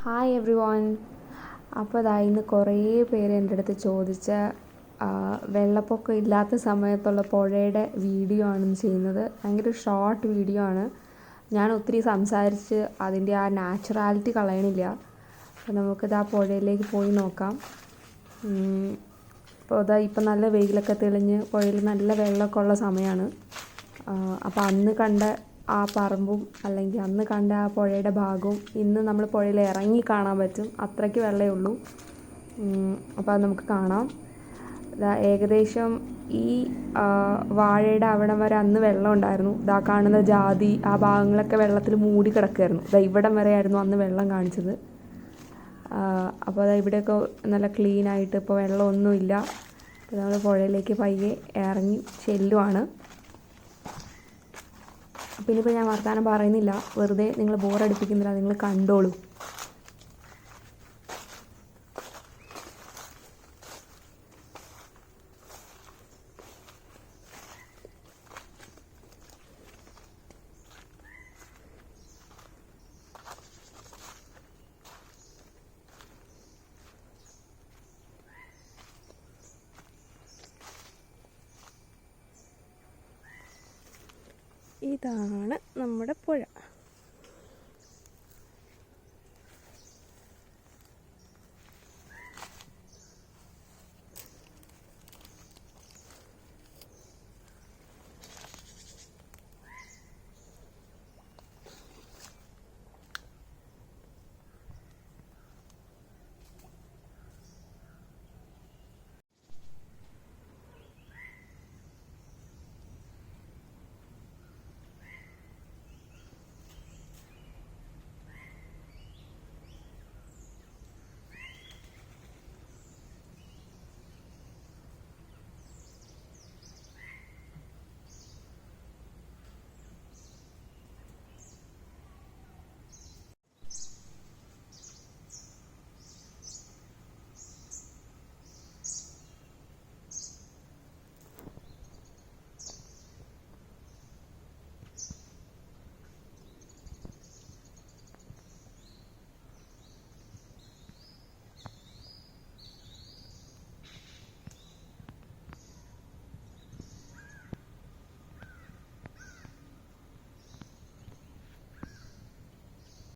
Hi every one. അപ്പോൾ അതാ ഇന്ന് കുറേ പേര് എൻ്റെ അടുത്ത് ചോദിച്ച വെള്ളപ്പൊക്കം ഇല്ലാത്ത സമയത്തുള്ള പുഴയുടെ വീഡിയോ ആണ് ചെയ്യുന്നത്. ഭയങ്കര ഷോർട്ട് വീഡിയോ ആണ്. ഞാൻ ഒത്തിരി സംസാരിച്ച് അതിൻ്റെ ആ നാച്ചുറാലിറ്റി കളയണില്ല. അപ്പോൾ നമുക്കിത് ആ പുഴയിലേക്ക് പോയി നോക്കാം. അപ്പോൾ ഇപ്പം നല്ല വെയിലൊക്കെ തെളിഞ്ഞ് പുഴയിൽ നല്ല വെള്ളമൊക്കെ ഉള്ള സമയമാണ്. അപ്പോൾ അന്ന് കണ്ട ആ പറമ്പും അല്ലെങ്കിൽ അന്ന് കണ്ട ആ പുഴയുടെ ഭാഗവും ഇന്ന് നമ്മൾ പുഴയിൽ ഇറങ്ങി കാണാൻ പറ്റും. അത്രയ്ക്ക് വെള്ളമേ ഉള്ളൂ. അപ്പോൾ അത് നമുക്ക് കാണാം. ഏകദേശം ഈ വാഴയുടെ അവിടം വരെ അന്ന് വെള്ളം ഉണ്ടായിരുന്നു. കാണുന്ന ജാതി ആ ഭാഗങ്ങളൊക്കെ വെള്ളത്തിൽ മൂടി കിടക്കുമായിരുന്നു. ഇവിടം വരെ ആയിരുന്നു അന്ന് വെള്ളം കാണിച്ചത്. അപ്പോൾ ഇവിടെയൊക്കെ നല്ല ക്ലീനായിട്ട് ഇപ്പോൾ വെള്ളമൊന്നുമില്ല. അപ്പോൾ നമ്മൾ പുഴയിലേക്ക് പയ്യെ ഇറങ്ങി ചെല്ലുവാണ്. അപ്പോൾ ഇനിയിപ്പോൾ ഞാൻ വർത്തമാനം പറയുന്നില്ല, വെറുതെ നിങ്ങൾ ബോറടിപ്പിക്കുന്നില്ല, നിങ്ങൾ കണ്ടോളൂ. ഇതാണ് നമ്മുടെ പുഴ.